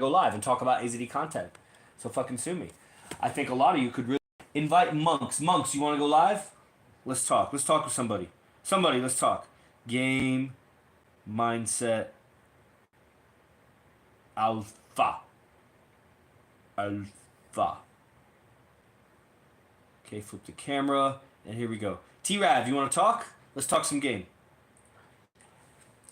go live and talk about AZD content. So fucking sue me. I think a lot of you could really invite monks. Monks, you want to go live? Let's talk. Let's talk with somebody. Somebody, let's talk. Game, mindset, alpha. Alpha. Okay, flip the camera, and here we go. T-Rav, you want to talk? Let's talk some game.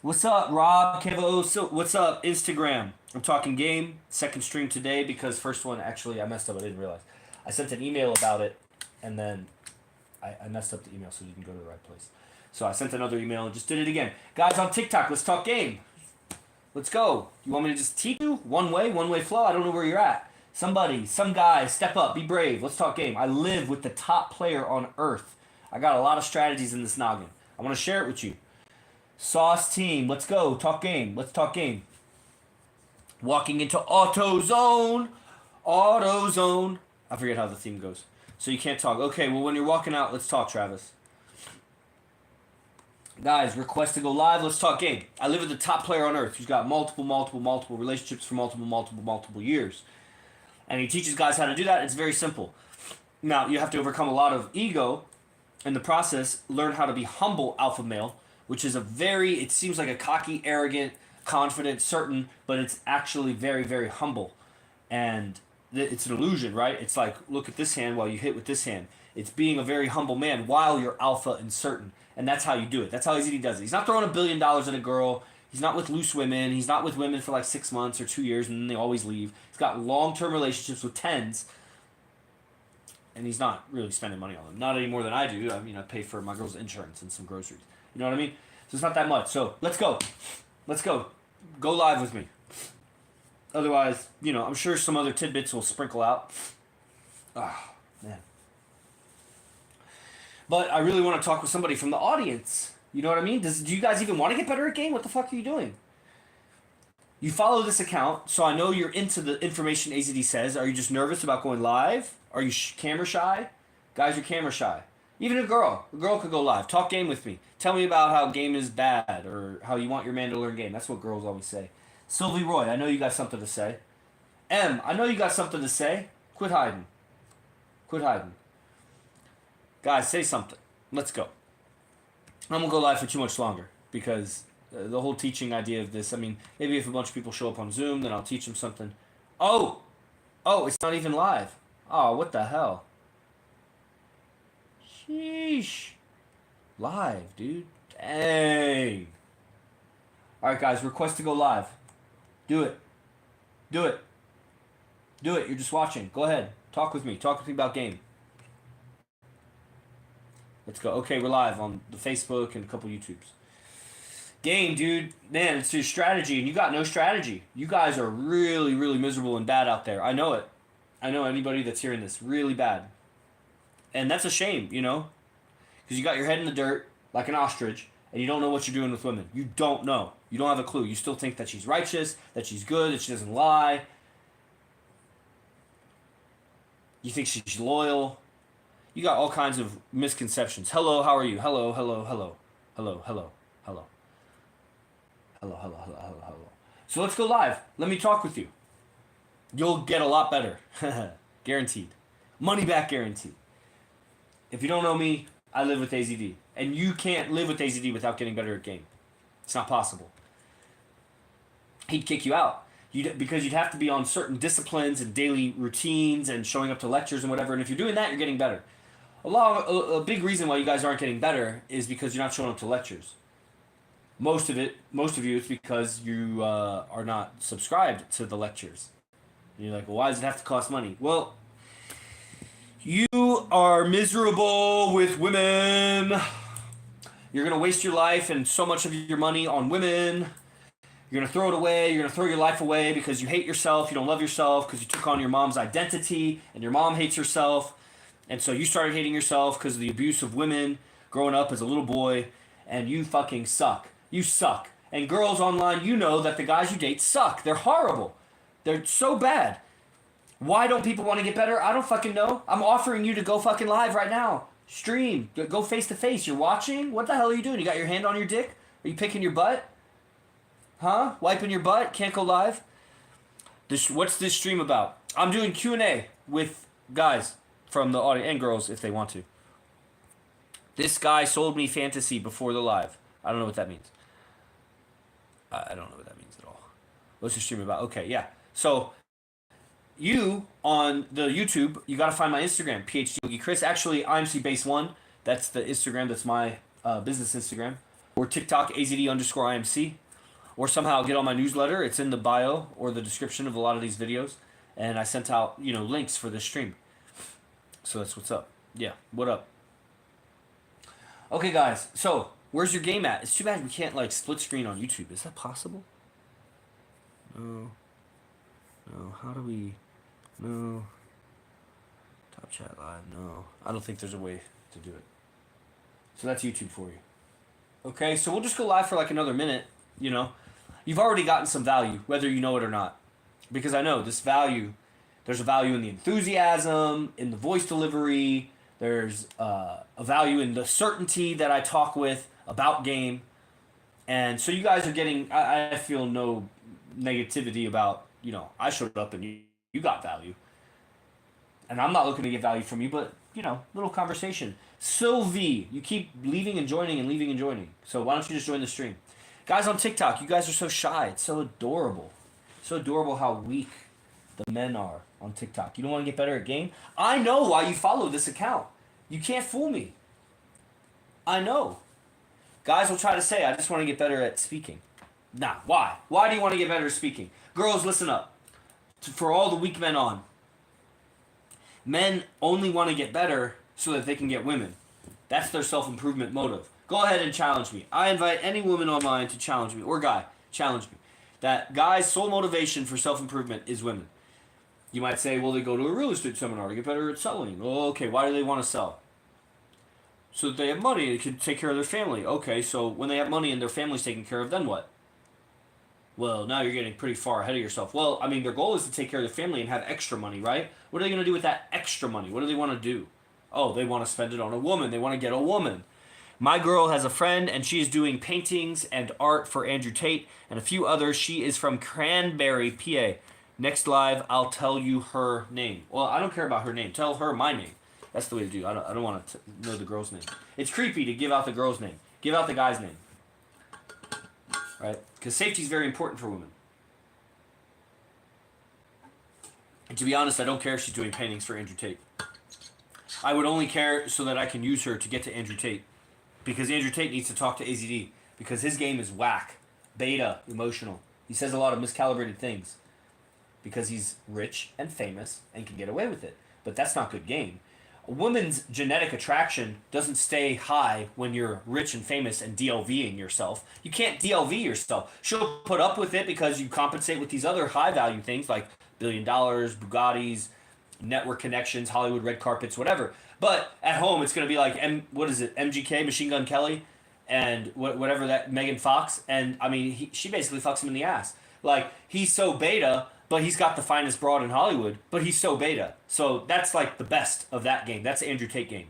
What's up, Rob, Kevo? So, what's up, Instagram? I'm talking game. Second stream today because first one, actually, I messed up. I didn't realize. I sent an email about it, and then I messed up the email so you didn't go to the right place. So I sent another email and just did it again. Guys on TikTok, let's talk game. Let's go. You want me to just teach you? One way flow? I don't know where you're at. Somebody, some guy, step up, be brave. Let's talk game. I live with the top player on earth. I got a lot of strategies in this noggin. I want to share it with you. Sauce team, let's go. Talk game. Let's talk game. Walking into auto zone. Auto zone. I forget how the theme goes. So you can't talk. Okay, well, when you're walking out, let's talk, Travis. Guys, request to go live. Let's talk game. I live with the top player on earth who's got multiple relationships for multiple years. And he teaches guys how to do that. It's very simple. Now, you have to overcome a lot of ego in the process. Learn how to be humble alpha male, which is it seems like a cocky, arrogant, confident, certain, but it's actually very, very humble. And it's an illusion, right? It's like, look at this hand while you hit with this hand. It's being a very humble man while you're alpha and certain. And that's how you do it. That's how he does it. He's not throwing $1 billion at a girl. He's not with loose women. He's not with women for like 6 months or 2 years and then they always leave. He's got long-term relationships with tens. And he's not really spending money on them. Not any more than I do. I mean, I pay for my girl's insurance and some groceries. You know what I mean? So it's not that much. So let's go. Let's go. Go live with me. Otherwise, I'm sure some other tidbits will sprinkle out. Ah, man. But I really want to talk with somebody from the audience. You know what I mean? Do you guys even want to get better at game? What the fuck are you doing? You follow this account, so I know you're into the information AZD says. Are you just nervous about going live? Are you camera shy? Guys, you're camera shy. Even a girl could go live. Talk game with me. Tell me about how game is bad or how you want your man to learn game. That's what girls always say. Sylvie Roy, I know you got something to say. M, I know you got something to say. Quit hiding. Quit hiding. Guys, say something. Let's go. I'm going to go live for too much longer because the whole teaching idea of this, I mean, maybe if a bunch of people show up on Zoom, then I'll teach them something. Oh, it's not even live. Oh, what the hell? Sheesh. Live, dude. Dang. All right, guys, request to go live. Do it. Do it. Do it. You're just watching. Go ahead. Talk with me. Talk with me about game. Let's go. Okay, we're live on the Facebook and a couple YouTubes. Game, dude. Man, it's your strategy, and you got no strategy. You guys are really, really miserable and bad out there. I know it. I know anybody that's hearing this. Really bad. And that's a shame, Because you got your head in the dirt like an ostrich, and you don't know what you're doing with women. You don't know. You don't have a clue. You still think that she's righteous, that she's good, that she doesn't lie. You think she's loyal. You got all kinds of misconceptions. Hello, how are you? Hello, hello, hello. Hello, hello, hello. Hello, hello, hello, hello, hello. So let's go live. Let me talk with you. You'll get a lot better. Guaranteed. Money back guaranteed. If you don't know me, I live with AZD. And you can't live with AZD without getting better at game. It's not possible. He'd kick you out. Because you'd have to be on certain disciplines and daily routines and showing up to lectures and whatever. And if you're doing that, you're getting better. A big reason why you guys aren't getting better is because you're not showing up to lectures. Most of you, it's because you are not subscribed to the lectures. And you're like, well, why does it have to cost money? Well, you are miserable with women. You're going to waste your life and so much of your money on women. You're going to throw it away. You're going to throw your life away because you hate yourself. You don't love yourself because you took on your mom's identity and your mom hates herself. And so you started hating yourself because of the abuse of women growing up as a little boy. And you fucking suck. You suck. And girls online, you know that the guys you date suck. They're horrible. They're so bad. Why don't people want to get better? I don't fucking know. I'm offering you to go fucking live right now. Stream. Go face to face. You're watching? What the hell are you doing? You got your hand on your dick? Are you picking your butt? Huh? Wiping your butt? Can't go live? What's this stream about? I'm doing Q&A with guys from the audience and girls if they want to. This guy sold me fantasy before the live. I don't know what that means. I don't know what that means at all. What's the stream about? Okay, yeah. So you on the YouTube, you gotta find my Instagram, PhD Yogi Chris. Actually, IMC Base One. That's the Instagram. That's my business Instagram. Or TikTok AZD_IMC. Or somehow get on my newsletter. It's in the bio or the description of a lot of these videos. And I sent out, links for this stream. So that's what's up. Yeah, what up? Okay, guys. So, where's your game at? It's too bad we can't, split screen on YouTube. Is that possible? No. No, how do we... No. Top chat live, no. I don't think there's a way to do it. So that's YouTube for you. Okay, so we'll just go live for another minute, You've already gotten some value, whether you know it or not. Because I know this value, there's a value in the enthusiasm, in the voice delivery, there's a value in the certainty that I talk with about game. And so you guys are getting, I feel no negativity about, I showed up and you got value. And I'm not looking to get value from you, but, little conversation. Sylvie, you keep leaving and joining and leaving and joining. So why don't you just join the stream? Guys on TikTok, you guys are so shy. It's so adorable. So adorable how weak the men are on TikTok. You don't want to get better at game? I know why you follow this account. You can't fool me. I know. Guys will try to say, I just want to get better at speaking. Nah, why? Why do you want to get better at speaking? Girls, listen up. For all the weak men on. Men only want to get better so that they can get women. That's their self-improvement motive. Go ahead and challenge me. I invite any woman online to challenge me, or guy, challenge me. That guy's sole motivation for self-improvement is women. You might say, well, they go to a real estate seminar to get better at selling. Oh, okay, why do they want to sell? So that they have money and can take care of their family. Okay, so when they have money and their family's taken care of, then what? Well, now you're getting pretty far ahead of yourself. Well, their goal is to take care of their family and have extra money, right? What are they going to do with that extra money? What do they want to do? Oh, they want to spend it on a woman. They want to get a woman. My girl has a friend, and she is doing paintings and art for Andrew Tate and a few others. She is from Cranberry, PA. Next live, I'll tell you her name. Well, I don't care about her name. Tell her my name. That's the way to do. I don't want to know the girl's name. It's creepy to give out the girl's name. Give out the guy's name. Right? Because safety is very important for women. And to be honest, I don't care if she's doing paintings for Andrew Tate. I would only care so that I can use her to get to Andrew Tate. Because Andrew Tate needs to talk to AZD. Because his game is whack. Beta. Emotional. He says a lot of miscalibrated things. Because he's rich and famous and can get away with it. But that's not good game. A woman's genetic attraction doesn't stay high when you're rich and famous and DLVing yourself. You can't DLV yourself. She'll put up with it because you compensate with these other high value things like $1 billion, Bugattis, network connections, Hollywood red carpets, whatever. But at home, it's going to be like, MGK, Machine Gun Kelly, and whatever that, Megan Fox. And, she basically fucks him in the ass. He's so beta, but he's got the finest broad in Hollywood, but he's so beta. So that's, the best of that game. That's the Andrew Tate game.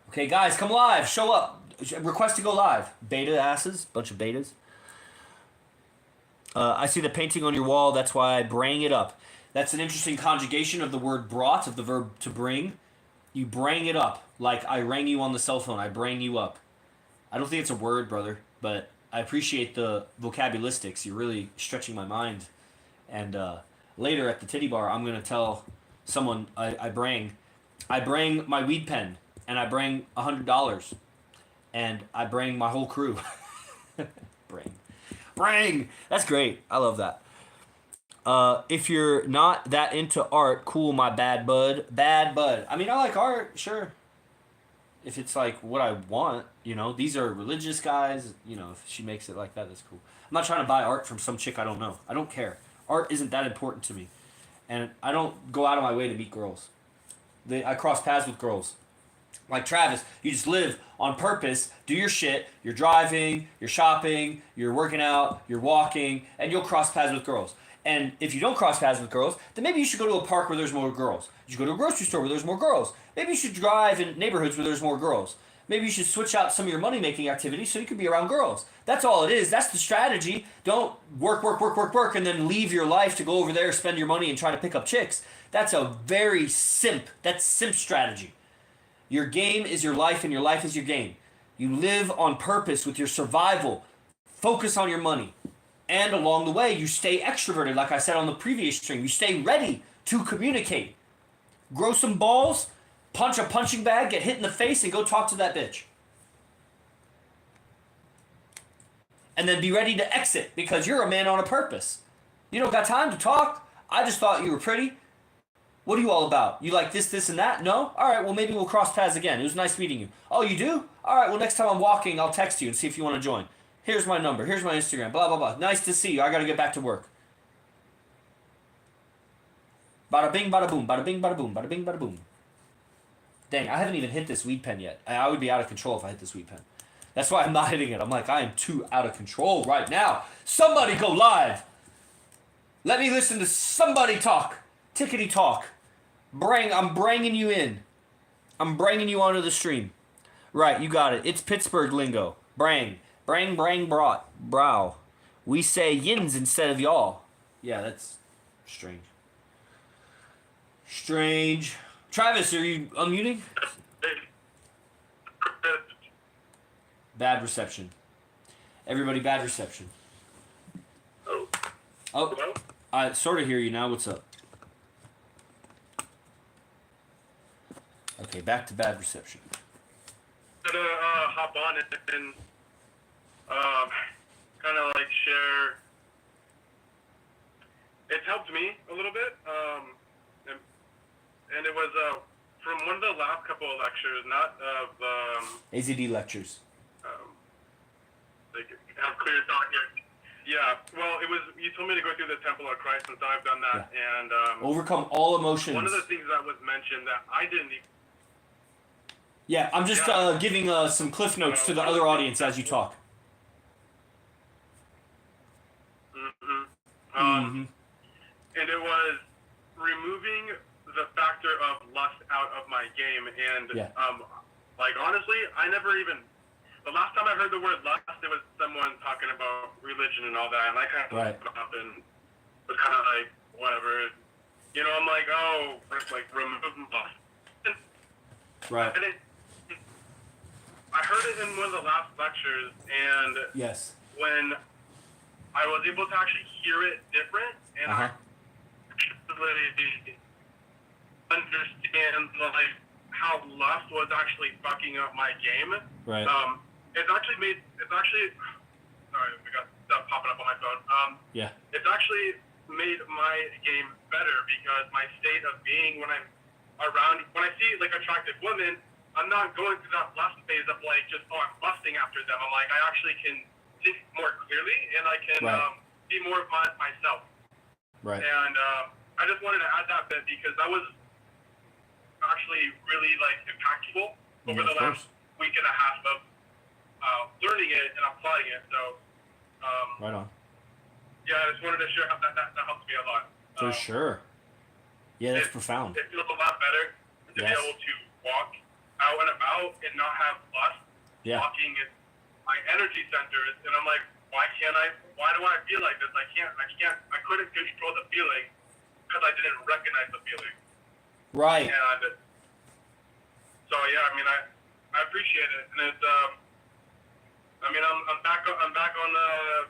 Okay, guys, come live. Show up. Request to go live. Beta asses. Bunch of betas. I see the painting on your wall. That's why I bring it up. That's an interesting conjugation of the word brought, of the verb to bring. You bring it up, like I rang you on the cell phone. I bring you up. I don't think it's a word, brother, but I appreciate the vocabularistics. You're really stretching my mind. And later at the titty bar, I'm going to tell someone I bring my weed pen, and I bring $100, and I bring my whole crew. Bring. That's great. I love that. If you're not that into art, cool, my bad bud. Bad bud. I like art, sure. If it's what I want, these are religious guys, if she makes it like that, that's cool. I'm not trying to buy art from some chick I don't know. I don't care. Art isn't that important to me. And I don't go out of my way to meet girls. I cross paths with girls. Like Travis, you just live on purpose, do your shit, you're driving, you're shopping, you're working out, you're walking, and you'll cross paths with girls. And if you don't cross paths with girls, then maybe you should go to a park where there's more girls. You should go to a grocery store where there's more girls. Maybe you should drive in neighborhoods where there's more girls. Maybe you should switch out some of your money-making activities so you can be around girls. That's all it is. That's the strategy. Don't work, and then leave your life to go over there, spend your money, and try to pick up chicks. That's a very that's simp strategy. Your game is your life, and your life is your game. You live on purpose with your survival. Focus on your money. And along the way, you stay extroverted, like I said on the previous stream. You stay ready to communicate. Grow some balls, punch a punching bag, get hit in the face, and go talk to that bitch. And then be ready to exit because you're a man on a purpose. You don't got time to talk. I just thought you were pretty. What are you all about? You like this, and that? No? All right, well, maybe we'll cross paths again. It was nice meeting you. Oh, you do? All right, well, next time I'm walking, I'll text you and see if you want to join. Here's my number. Here's my Instagram. Blah, blah, blah. Nice to see you. I got to get back to work. Bada bing, bada boom. Bada bing, bada boom. Bada bing, bada boom. Dang, I haven't even hit this weed pen yet. I would be out of control if I hit this weed pen. That's why I'm not hitting it. I'm like, I am too out of control right now. Somebody go live. Let me listen to somebody talk. Tickety talk. I'm bringing you in. I'm bringing you onto the stream. Right, you got it. It's Pittsburgh lingo. Brang, brought, brow. We say yins instead of y'all. Yeah, that's strange. Strange. Travis, are you unmuting? Bad reception. Everybody, bad reception. Oh, I sort of hear you now. What's up? Okay, back to bad reception. I'm gonna hop on and kind of like share. It's helped me a little bit, and it was from one of the last couple of lectures, not of AZD lectures. Like have clear thought here. Yeah, well, it was. You told me to go through the Temple of Christ, and so I've done that, yeah. And overcome all emotions. One of the things that was mentioned that I didn't. Yeah, I'm just giving some cliff notes to the other audience as you talk. And it was removing the factor of lust out of my game, and like honestly, I never even. The last time I heard the word lust, it was someone talking about religion and all that, and I kind of looked it up and was kind of like, whatever. You know, I'm like, oh, like remove lust. Right. I heard it in one of the last lectures, and yes, when I was able to actually hear it different, and I actually understand like how lust was actually fucking up my game. Right. Sorry, we got stuff popping up on my phone. Yeah. It's actually made my game better because my state of being when I'm around, when I see like attractive women, I'm not going through that lust phase of like just, oh, I'm lusting after them. I'm like, I actually can think more clearly and I can be more of myself. Right. And I just wanted to add that bit because that was actually really like impactful over the last week and a half of learning it and applying it. So, right on. Yeah, I just wanted to share how that helps me a lot. For sure. Yeah, that's profound. It feels a lot better to be able to walk out and about and not have lust blocking my energy centers. And I'm like, why do I feel like this? I couldn't control the feeling because I didn't recognize the feeling. Right. And so yeah, I mean, I appreciate it, and it's I mean, I'm back on the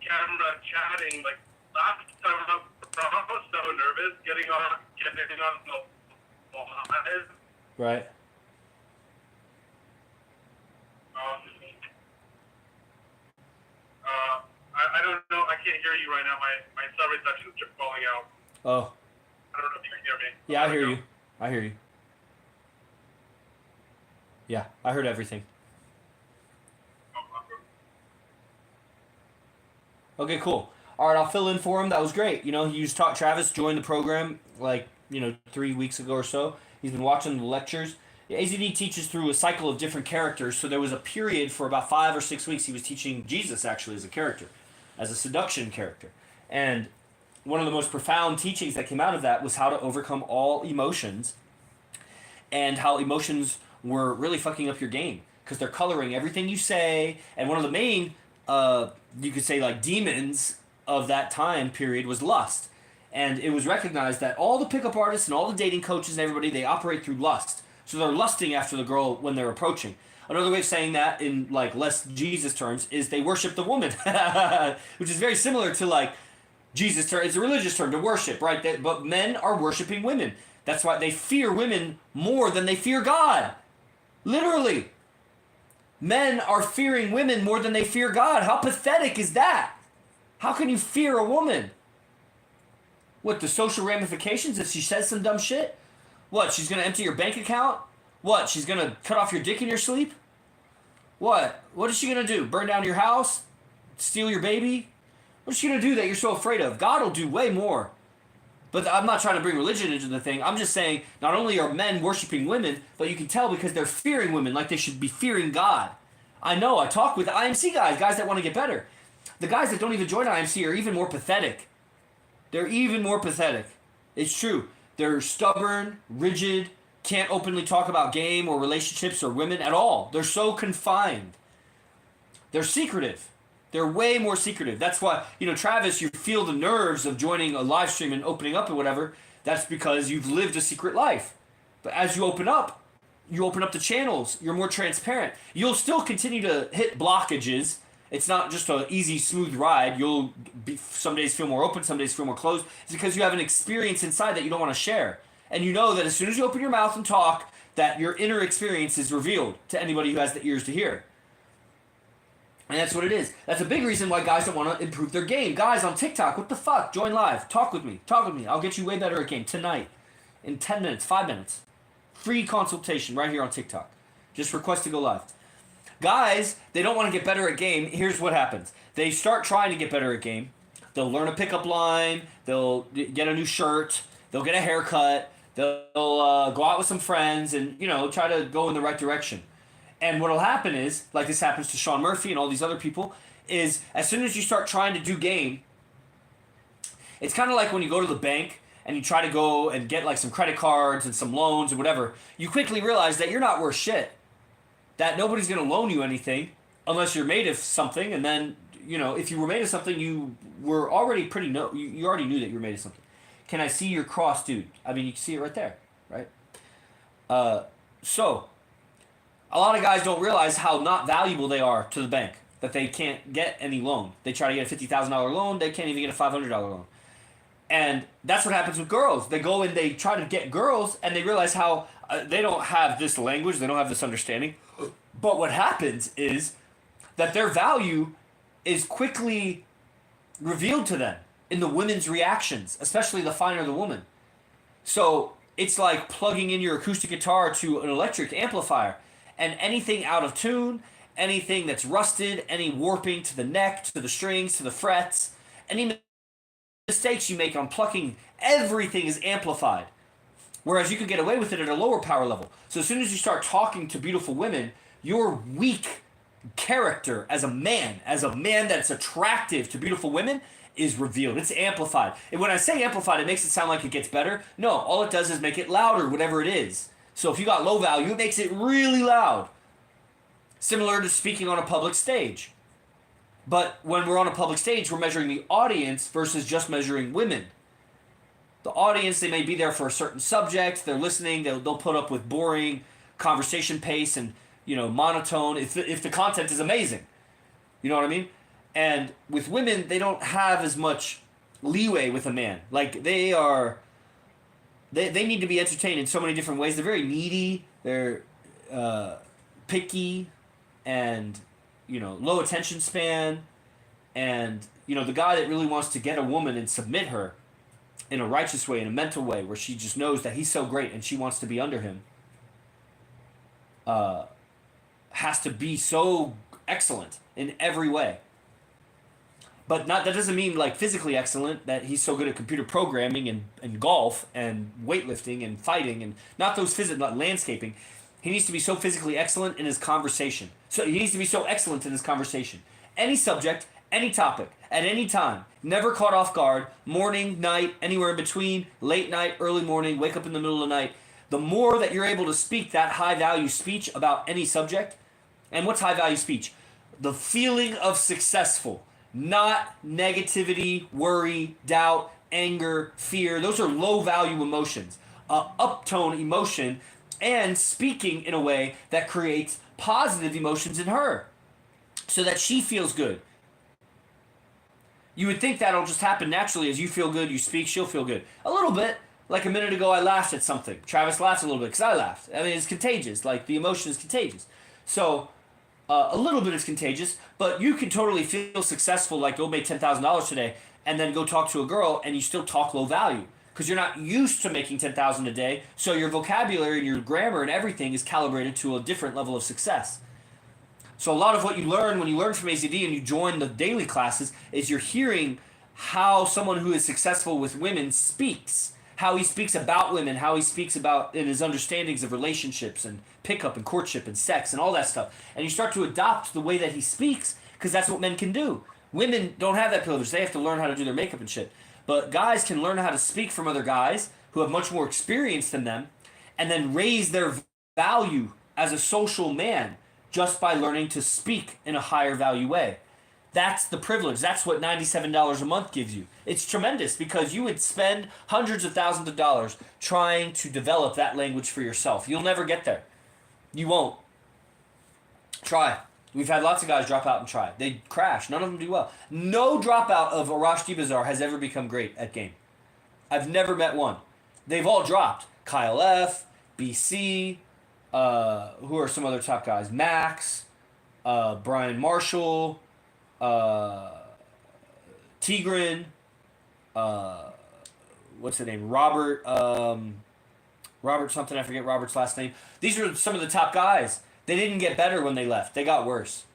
camera chatting. Like last time, I was so nervous getting on the live. Right. I don't know. I can't hear you right now. My cell reception is just falling out. Oh. I don't know if you can hear me. Yeah, I hear you. I hear you. Yeah, I heard everything. Okay, cool. All right, I'll fill in for him. That was great. You know, Travis joined the program like, 3 weeks ago or so. He's been watching the lectures. AZD teaches through a cycle of different characters, so there was a period for about 5 or 6 weeks he was teaching Jesus actually as a character, as a seduction character. And one of the most profound teachings that came out of that was how to overcome all emotions and how emotions were really fucking up your game because they're coloring everything you say. And one of the main, you could say, like, demons of that time period was lust. And it was recognized that all the pickup artists and all the dating coaches and everybody, they operate through lust. So they're lusting after the girl when they're approaching. Another way of saying that in, like, less Jesus terms is they worship the woman, which is very similar to, like, Jesus term. It's a religious term to worship, right? But men are worshiping women. That's why they fear women more than they fear God. Literally. Men are fearing women more than they fear God. How pathetic is that? How can you fear a woman? What, the social ramifications if she says some dumb shit? What, she's going to empty your bank account? What, she's going to cut off your dick in your sleep? What? What is she going to do? Burn down your house? Steal your baby? What's she going to do that you're so afraid of? God will do way more. But I'm not trying to bring religion into the thing. I'm just saying not only are men worshiping women, but you can tell because they're fearing women like they should be fearing God. I know, I talk with IMC guys that want to get better. The guys that don't even join IMC are even more pathetic. They're even more pathetic. It's true. They're stubborn, rigid, can't openly talk about game or relationships or women at all. They're so confined. They're secretive. They're way more secretive. That's why, Travis, you feel the nerves of joining a live stream and opening up and whatever. That's because you've lived a secret life. But as you open up the channels, you're more transparent. You'll still continue to hit blockages. It's not just an easy, smooth ride. You'll some days feel more open, some days feel more closed. It's because you have an experience inside that you don't want to share. And you know that as soon as you open your mouth and talk, that your inner experience is revealed to anybody who has the ears to hear. And that's what it is. That's a big reason why guys don't want to improve their game. Guys on TikTok, what the fuck? Join live. Talk with me. I'll get you way better at game tonight. In 10 minutes, 5 minutes. Free consultation right here on TikTok. Just request to go live. Guys, they don't want to get better at game. Here's what happens. They start trying to get better at game. They'll learn a pickup line. They'll get a new shirt. They'll get a haircut. They'll go out with some friends and, try to go in the right direction. And what'll happen is, like this happens to Sean Murphy and all these other people, is as soon as you start trying to do game, it's kind of like when you go to the bank and you try to go and get like some credit cards and some loans or whatever, you quickly realize that you're not worth shit. That nobody's going to loan you anything unless you're made of something. And then, if you were made of something, you were already you already knew that you were made of something. Can I see your cross, dude? I mean, you can see it right there, right? So a lot of guys don't realize how not valuable they are to the bank, that they can't get any loan. They try to get a $50,000 loan, they can't even get a $500 loan. And that's what happens with girls. They go and they try to get girls, and they realize how they don't have this language, they don't have this understanding. But what happens is that their value is quickly revealed to them in the women's reactions, especially the finer the woman. So it's like plugging in your acoustic guitar to an electric amplifier. And anything out of tune, anything that's rusted, any warping to the neck, to the strings, to the frets, any mistakes you make on plucking, everything is amplified. Whereas you can get away with it at a lower power level. So as soon as you start talking to beautiful women, your weak character as a man that's attractive to beautiful women is revealed. It's amplified. And when I say amplified, it makes it sound like it gets better. No, all it does is make it louder, whatever it is. So if you got low value, it makes it really loud. Similar to speaking on a public stage. But when we're on a public stage, we're measuring the audience versus just measuring women. The audience, they may be there for a certain subject. They're listening. They'll put up with boring conversation pace and, monotone if the content is amazing. You know what I mean? And with women, they don't have as much leeway with a man. Like, they need to be entertained in so many different ways. They're very needy. They're picky and, low attention span. And, the guy that really wants to get a woman and submit her in a righteous way, in a mental way, where she just knows that he's so great and she wants to be under him, has to be so excellent in every way. But that doesn't mean like physically excellent, that he's so good at computer programming and golf and weightlifting and fighting and not landscaping. He needs to be so physically excellent in his conversation. So he needs to be so excellent in his conversation. Any subject, any topic, at any time. Never caught off guard. Morning, night, anywhere in between. Late night, early morning, wake up in the middle of the night. The more that you're able to speak that high value speech about any subject, and what's high value speech? The feeling of successful, not negativity, worry, doubt, anger, fear. Those are low value emotions. Uptone emotion, and speaking in a way that creates positive emotions in her so that she feels good. You would think that'll just happen naturally. As you feel good, you speak, she'll feel good. A little bit. Like a minute ago, I laughed at something. Travis laughs a little bit because I laughed. I mean, it's contagious. Like, the emotion is contagious. So, a little bit is contagious, but you can totally feel successful, like go make $10,000 today, and then go talk to a girl, and you still talk low value because you're not used to making $10,000 a day. So your vocabulary and your grammar and everything is calibrated to a different level of success. So a lot of what you learn when you learn from AZD and you join the daily classes is you're hearing how someone who is successful with women speaks. How he speaks about women, how he speaks about in his understandings of relationships and pickup and courtship and sex and all that stuff. And you start to adopt the way that he speaks because that's what men can do. Women don't have that privilege. They have to learn how to do their makeup and shit. But guys can learn how to speak from other guys who have much more experience than them and then raise their value as a social man just by learning to speak in a higher value way. That's the privilege. That's what $97 a month gives you. It's tremendous because you would spend hundreds of thousands of dollars trying to develop that language for yourself. You'll never get there. You won't. Try. We've had lots of guys drop out and try. They crash. None of them do well. No dropout of Arash Dibazar has ever become great at game. I've never met one. They've all dropped. Kyle F., BC, who are some other top guys? Max, Brian Marshall, Tigran, what's the name? Robert something, I forget Robert's last name. These are some of the top guys. They didn't get better when they left. They got worse.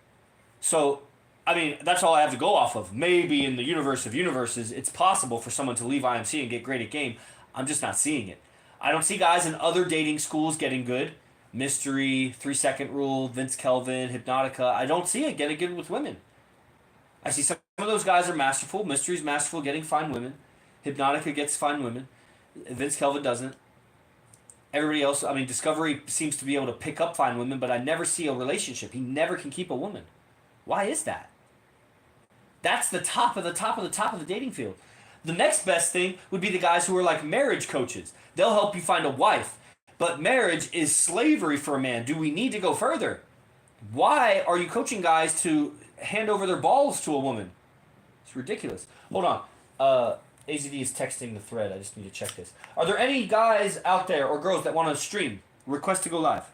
So, I mean, that's all I have to go off of. Maybe in the universe of universes, it's possible for someone to leave IMC and get great at game. I'm just not seeing it. I don't see guys in other dating schools getting good. Mystery, 3 Second Rule, Vince Kelvin, Hypnotica. I don't see it getting good with women. I see some of those guys are masterful. Mystery's masterful getting fine women. Hypnotica gets fine women. Vince Kelvin doesn't. Everybody else, I mean, Discovery seems to be able to pick up fine women, but I never see a relationship. He never can keep a woman. Why is that? That's the top of the top of the top of the dating field. The next best thing would be the guys who are like marriage coaches. They'll help you find a wife. But marriage is slavery for a man. Do we need to go further? Why are you coaching guys to hand over their balls to a woman? It's ridiculous. Hold on. AZD is texting the thread. I just need to check this. Are there any guys out there or girls that want to stream? Request to go live.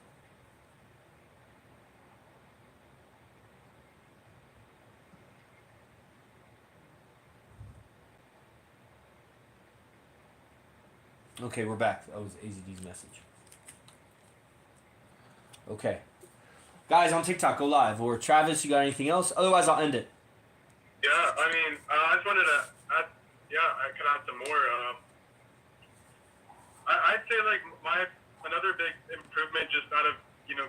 Okay, we're back. That was AZD's message. Okay. Guys on TikTok, go live. Or Travis, you got anything else? Otherwise, I'll end it. Yeah, I mean, I just wanted to add, I could add some more. I'd say, like, another big improvement just out of,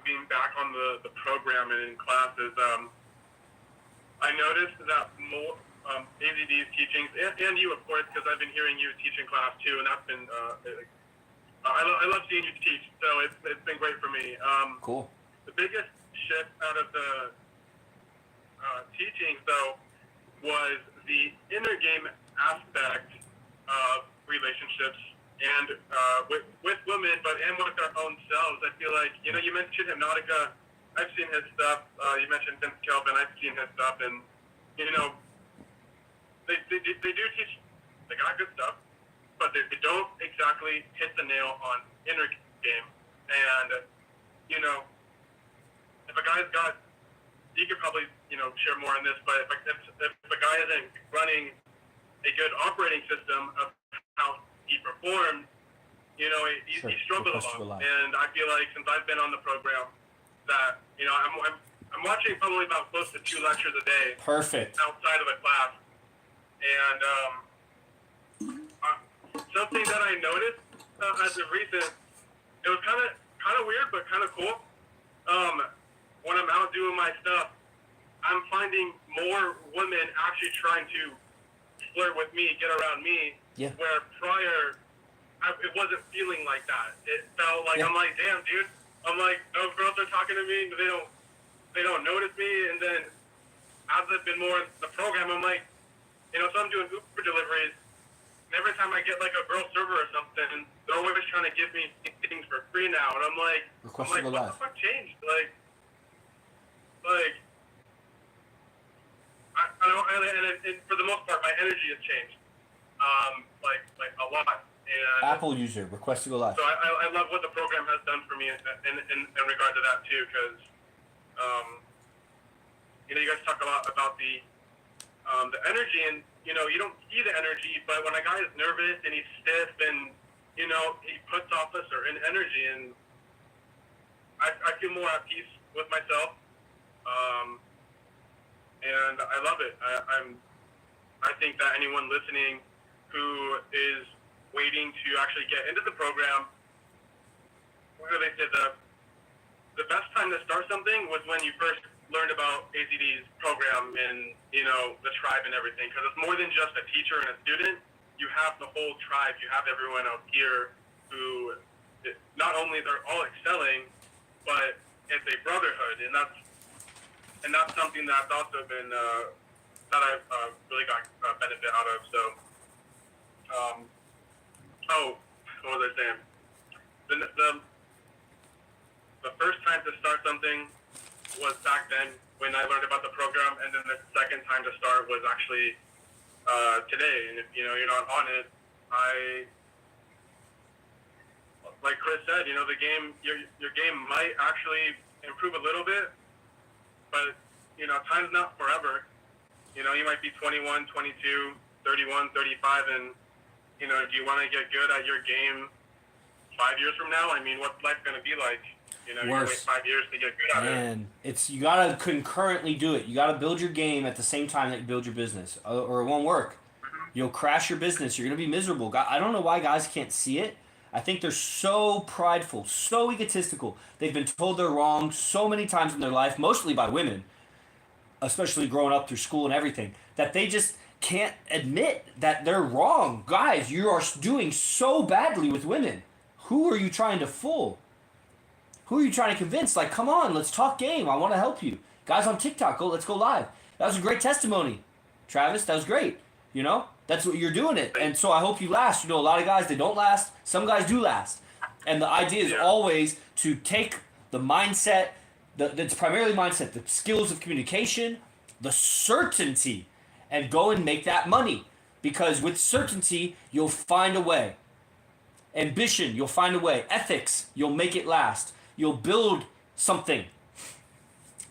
being back on the program and in classes, I noticed that more AZD's teachings, and you, of course, because I've been hearing you teach in class, too, and that's been, I love seeing you teach, so it's been great for me. Cool. The biggest shift out of the teachings, though, was the inner game aspect of relationships and with women, and with our own selves. I feel like, you mentioned Hypnotica. I've seen his stuff. You mentioned Vince Kelvin. I've seen his stuff, and they do teach. They got good stuff, but they don't exactly hit the nail on inner game. And if a guy's got, you could probably share more on this, but if a guy isn't running a good operating system of how he performed, he struggled a lot. And I feel like since I've been on the program, that I'm watching probably about close to 2 lectures a day. Perfect. Outside of a class, and something that I noticed as of recent, it was kind of weird, but kind of cool. When I'm out doing my stuff, I'm finding more women actually trying to flirt with me, get around me. Yeah. Where prior, it wasn't feeling like that. It felt like I'm like, damn, dude. I'm like, those girls are talking to me, but they don't notice me. And then as I've been more in the program, I'm like, so I'm doing Uber deliveries. And every time I get like a girl server or something, they're always trying to give me things for free now. And I'm like, what the fuck changed? I don't, and for the most part, my energy has changed, like a lot. And Apple user, request to go live. So I love what the program has done for me in regard to that too, because you guys talk a lot about the energy, and you don't see the energy, but when a guy is nervous and he's stiff and he puts off a certain energy, and I feel more at peace with myself, and I love it. I think that anyone listening who is waiting to actually get into the program, what do they say, the best time to start something was when you first learned about AZD's program and the tribe and everything, because it's more than just a teacher and a student. You have the whole tribe. You have everyone out here who not only they're all excelling, but it's a brotherhood, and that's something that's also been that I've really got benefit out of. So what was I saying? The first time to start something was back then when I learned about the program, and then the second time to start was actually today. And if you're not on it, like Chris said, the game, your game might actually improve a little bit, but time's not forever. You might be 21, 22, 31, 35, and do you want to get good at your game 5 years from now? I mean, what's life going to be like? You wait 5 years to get good at it. You gotta concurrently do it. You gotta build your game at the same time that you build your business, or it won't work. You'll crash your business. You're gonna be miserable. I don't know why guys can't see it. I think they're so prideful, so egotistical. They've been told they're wrong so many times in their life, mostly by women, especially growing up through school and everything, that they just can't admit that they're wrong. Guys, you are doing so badly with women. Who are you trying to fool? Who are you trying to convince? Like, come on, let's talk game. I want to help you. Guys on TikTok, let's go live. That was a great testimony, Travis. That was great. That's what you're doing it. And so I hope you last. A lot of guys, they don't last. Some guys do last. And the idea is always to take the mindset, that's primarily mindset, the skills of communication, the certainty, and go and make that money. Because with certainty, you'll find a way. Ambition, you'll find a way. Ethics, you'll make it last. You'll build something.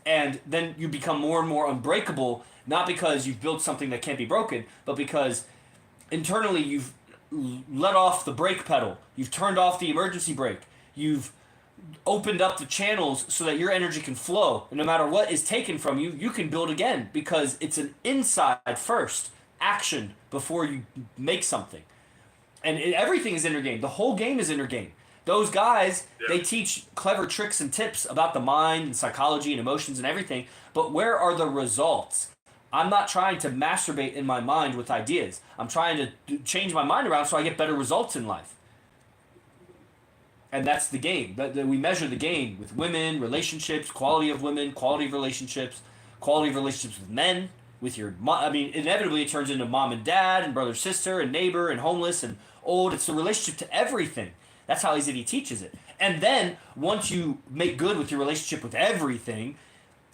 And then you become more and more unbreakable, not because you've built something that can't be broken, but because internally you've let off the brake pedal. You've turned off the emergency brake. You've opened up the channels so that your energy can flow. And no matter what is taken from you, you can build again, because it's an inside first action before you make something. And everything is inner game. The whole game is inner game. Those guys, they teach clever tricks and tips about the mind and psychology and emotions and everything, but where are the results? I'm not trying to masturbate in my mind with ideas. I'm trying to change my mind around so I get better results in life. And that's the game. We measure the game with women, relationships, quality of women, quality of relationships with men, with your mom. I mean, inevitably it turns into mom and dad and brother, sister, and neighbor, and homeless and old. It's the relationship to everything. That's how AZD teaches it. And then once you make good with your relationship with everything,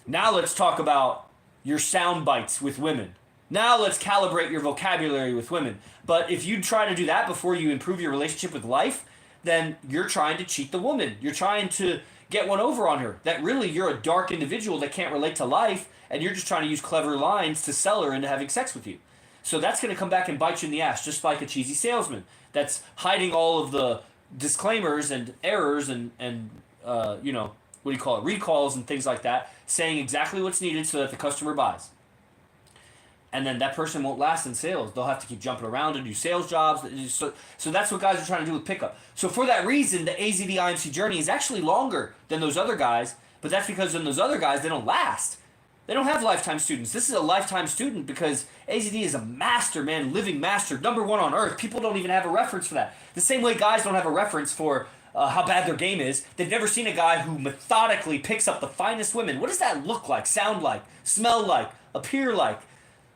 now let's talk about your sound bites with women. Now let's calibrate your vocabulary with women. But if you try to do that before you improve your relationship with life, then you're trying to cheat the woman. You're trying to get one over on her. That really you're a dark individual that can't relate to life, and you're just trying to use clever lines to sell her into having sex with you. So that's going to come back and bite you in the ass, just like a cheesy salesman that's hiding all of the disclaimers and errors and recalls and things like that, saying exactly what's needed so that the customer buys. And then that person won't last in sales. They'll have to keep jumping around and do sales jobs. So that's what guys are trying to do with pickup. So for that reason, the AZD IMC journey is actually longer than those other guys, but that's because in those other guys, they don't last. They don't have lifetime students. This is a lifetime student because AZD is a master, man, living master, number one on earth. People don't even have a reference for that. The same way guys don't have a reference for how bad their game is. They've never seen a guy who methodically picks up the finest women. What does that look like, sound like, smell like, appear like?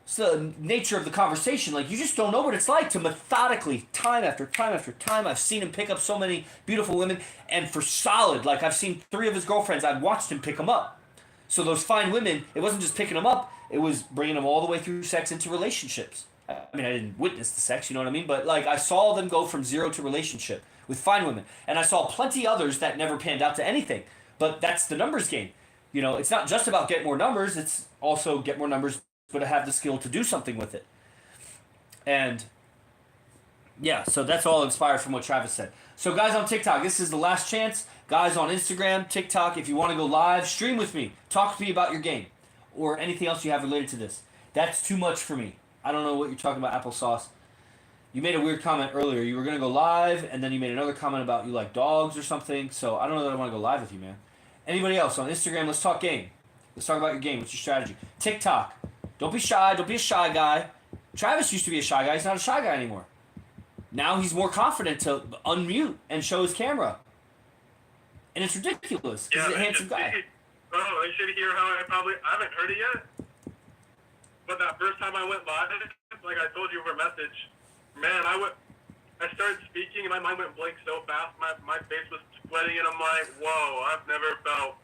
It's the nature of the conversation. Like, you just don't know what it's like to methodically, time after time after time. I've seen him pick up so many beautiful women, and for solid, like I've seen 3 of his girlfriends, I've watched him pick them up. So those fine women, it wasn't just picking them up, it was bringing them all the way through sex into relationships. I mean, I didn't witness the sex, you know what I mean? But, like, I saw them go from 0 to relationship with fine women. And I saw plenty others that never panned out to anything. But that's the numbers game. You know, it's not just about get more numbers, it's also get more numbers, but to have the skill to do something with it. And yeah, so that's all inspired from what Travis said. So guys on TikTok, this is the last chance. Guys on Instagram, TikTok, if you want to go live, stream with me. Talk to me about your game or anything else you have related to this. That's too much for me. I don't know what you're talking about, applesauce. You made a weird comment earlier. You were going to go live, and then you made another comment about you like dogs or something. So I don't know that I want to go live with you, man. Anybody else on Instagram, let's talk game. Let's talk about your game. What's your strategy? TikTok. Don't be shy. Don't be a shy guy. Travis used to be a shy guy. He's not a shy guy anymore. Now he's more confident to unmute and show his camera. And it's ridiculous. He's a handsome guy. Oh, I should hear how I haven't heard it yet. But that first time I went live, like I told you over message, man, I started speaking and my mind went blank so fast. My face was sweating and I'm like, whoa, I've never felt.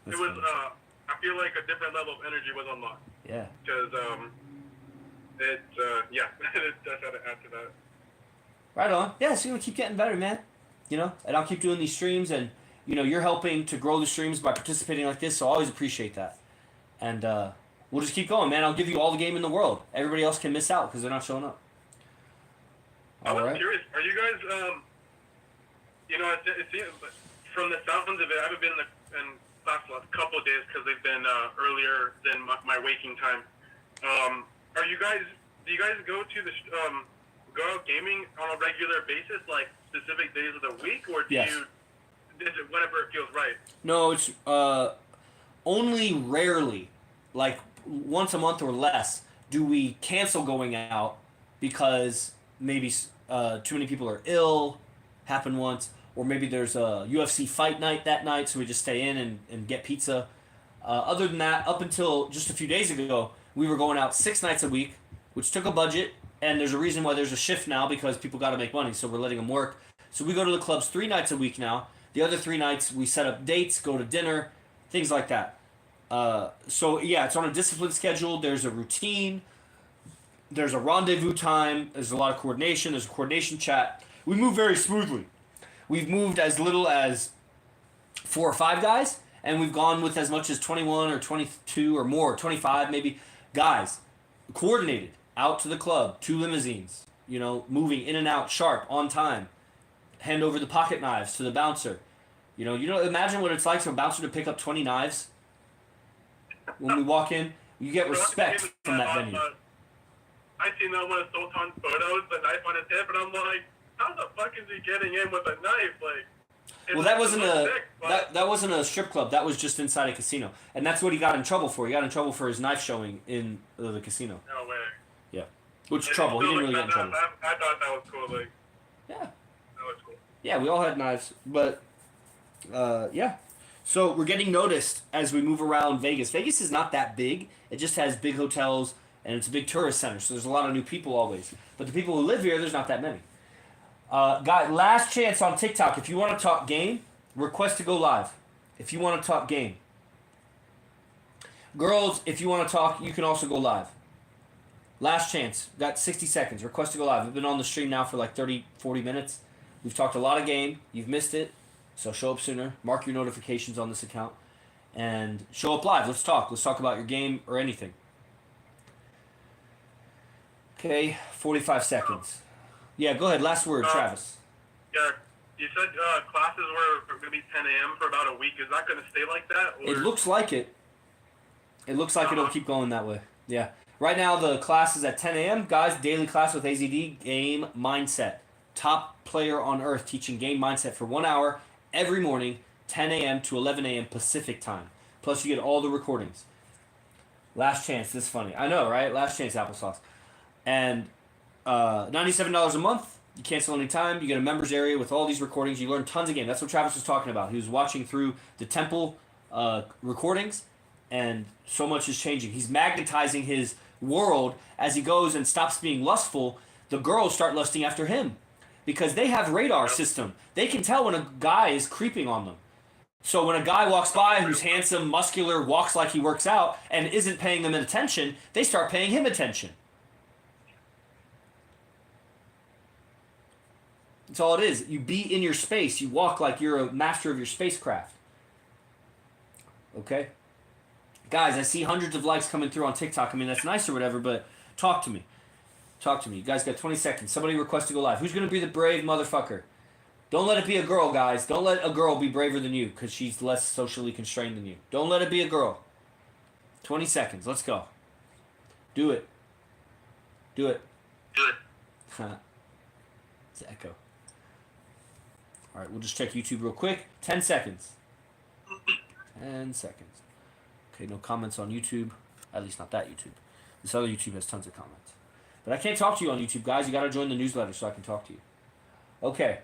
It was, I feel like a different level of energy was unlocked. Yeah. Because, yeah, just had to add to that. Right on. Yeah, so you're going to keep getting better, man. You know, and I'll keep doing these streams, and, you know, you're helping to grow the streams by participating like this, so I always appreciate that. And we'll just keep going, man. I'll give you all the game in the world. Everybody else can miss out because they're not showing up. I was curious, are you guys, you know, it seems, from the sounds of it, I haven't been in class the last couple of days because they've been earlier than my waking time. Do you guys go to the, go out gaming on a regular basis, like specific days of the week, or is it whenever it feels right? No, it's only rarely, like once a month or less, do we cancel going out because maybe too many people are ill, happened once, or maybe there's a UFC fight night that night, so we just stay in and get pizza. Other than that, up until just a few days ago, we were going out 6 nights a week, which took a budget, and there's a reason why there's a shift now because people got to make money, so we're letting them work. So we go to the clubs 3 nights a week now. The other 3 nights, we set up dates, go to dinner, things like that. So, yeah, it's on a disciplined schedule. There's a routine. There's a rendezvous time. There's a lot of coordination. There's a coordination chat. We move very smoothly. We've moved as little as 4 or 5 guys, and we've gone with as much as 21 or 22 or more, 25 maybe, guys, coordinated, out to the club, 2 limousines, you know, moving in and out, sharp, on time, hand over the pocket knives to the bouncer. You know, imagine what it's like for a bouncer to pick up 20 knives when we walk in. You get respect from that venue. I seen that one of Sultan's photos, the knife on his hip, and I'm like, how the fuck is he getting in with a knife? Like, well, that wasn't a strip club. That was just inside a casino, and that's what he got in trouble for. He got in trouble for his knife showing in the casino. No way. Yeah, which trouble? He didn't really get in trouble. I thought that was cool. Like, yeah, that was cool. Yeah, we all had knives, but yeah. So we're getting noticed as we move around Vegas. Vegas is not that big. It just has big hotels, and it's a big tourist center, so there's a lot of new people always. But the people who live here, there's not that many. Guy, last chance on TikTok. If you want to talk game, request to go live. If you want to talk game. Girls, if you want to talk, you can also go live. Last chance. Got 60 seconds. Request to go live. We've been on the stream now for like 30, 40 minutes. We've talked a lot of game. You've missed it. So show up sooner. Mark your notifications on this account. And show up live. Let's talk. Let's talk about your game or anything. Okay, 45 seconds. Yeah, go ahead. Last word, Travis. Yeah, you said classes were going to be 10 a.m. for about a week. Is that going to stay like that? Or? It looks like it. It looks like it'll keep going that way. Yeah. Right now, the class is at 10 a.m. Guys, daily class with AZD, game mindset. Top player on earth teaching game mindset for 1 hour every morning, 10 a.m. to 11 a.m. Pacific time. Plus, you get all the recordings. Last chance. This is funny. I know, right? Last chance applesauce. And $97 a month. You cancel any time. You get a members area with all these recordings. You learn tons of games. That's what Travis was talking about. He was watching through the Temple recordings, and so much is changing. He's magnetizing his world as he goes and stops being lustful. The girls start lusting after him because they have radar system. They can tell when a guy is creeping on them. So when a guy walks by who's handsome, muscular, walks like he works out, and isn't paying them attention, they start paying him attention. That's all it is. You be in your space. You walk like you're a master of your spacecraft. Okay? Guys, I see hundreds of likes coming through on TikTok. I mean, that's nice or whatever, but talk to me. Talk to me. You guys got 20 seconds. Somebody request to go live. Who's going to be the brave motherfucker? Don't let it be a girl, guys. Don't let a girl be braver than you because she's less socially constrained than you. Don't let it be a girl. 20 seconds. Let's go. Do it. Do it. Do it. It's an echo. All right, we'll just check YouTube real quick. 10 seconds. 10 seconds. Okay, no comments on YouTube. At least not that YouTube. This other YouTube has tons of comments. But I can't talk to you on YouTube, guys. You got to join the newsletter so I can talk to you. Okay.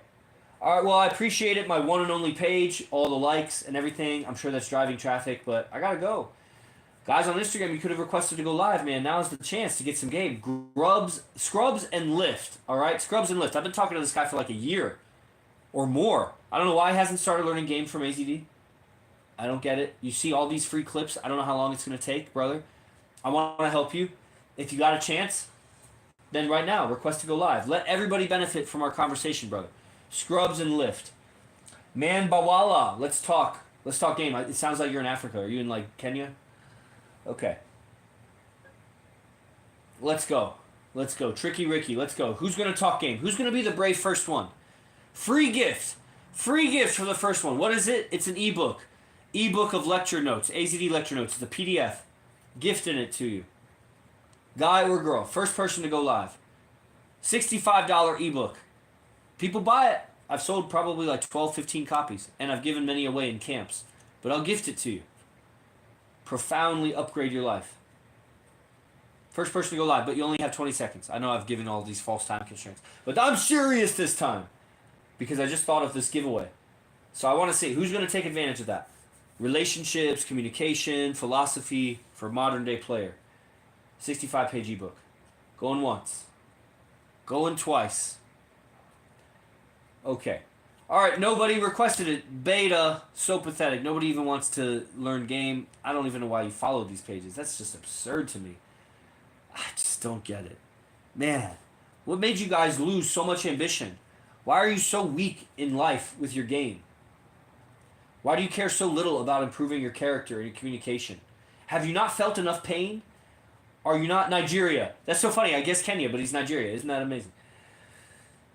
All right, well, I appreciate it. My one and only page, all the likes and everything. I'm sure that's driving traffic, but I got to go. Guys on Instagram, you could have requested to go live, man. Now's the chance to get some game. Scrubs and Lift, all right? Scrubs and Lift. I've been talking to this guy for like a year or more. I don't know why he hasn't started learning game from AZD. I don't get it. You see all these free clips. I don't know how long it's going to take, brother. I want to help you. If you got a chance, then right now, request to go live. Let everybody benefit from our conversation, brother. Scrubs and Lift. Man Bawala, let's talk. Let's talk game. It sounds like you're in Africa. Are you in like Kenya? Okay. Let's go. Let's go. Tricky Ricky, let's go. Who's going to talk game? Who's going to be the brave first one? Free gift. Free gift for the first one. What is it? It's an ebook. Ebook of lecture notes. AZD lecture notes. It's a PDF. Gifting it to you. Guy or girl. First person to go live. $65 ebook. People buy it. I've sold probably like 12, 15 copies. And I've given many away in camps. But I'll gift it to you. Profoundly upgrade your life. First person to go live, but you only have 20 seconds. I know I've given all these false time constraints. But I'm serious this time. Because I just thought of this giveaway. So I want to see who's going to take advantage of that. Relationships, communication, philosophy for modern day player. 65-page ebook. Going once. Going twice. Okay. Alright, nobody requested it. Beta. So pathetic. Nobody even wants to learn game. I don't even know why you followed these pages. That's just absurd to me. I just don't get it. Man, what made you guys lose so much ambition? Why are you so weak in life with your game? Why do you care so little about improving your character and your communication? Have you not felt enough pain? Are you not Nigeria? That's so funny. I guess Kenya, but he's Nigeria. Isn't that amazing?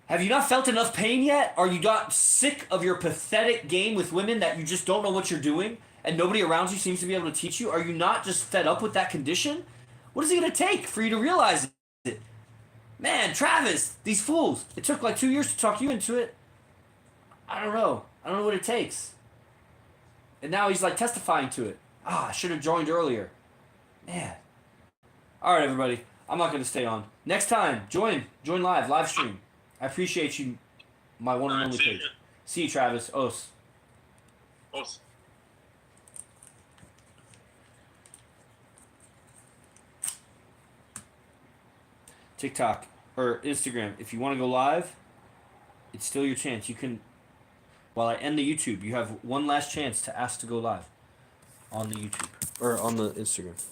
Have you not felt enough pain yet? Are you not sick of your pathetic game with women that you just don't know what you're doing and nobody around you seems to be able to teach you? Are you not just fed up with that condition? What is it going to take for you to realize it? Man, Travis, these fools. It took like 2 years to talk you into it. I don't know. I don't know what it takes. And now he's like testifying to it. I should have joined earlier. Man. All right, everybody. I'm not going to stay on. Next time, join live stream. I appreciate you, my one and only page. See you, Travis. Os. TikTok or Instagram. If you want to go live, it's still your chance. You can, while I end the YouTube, you have one last chance to ask to go live on the YouTube or on the Instagram.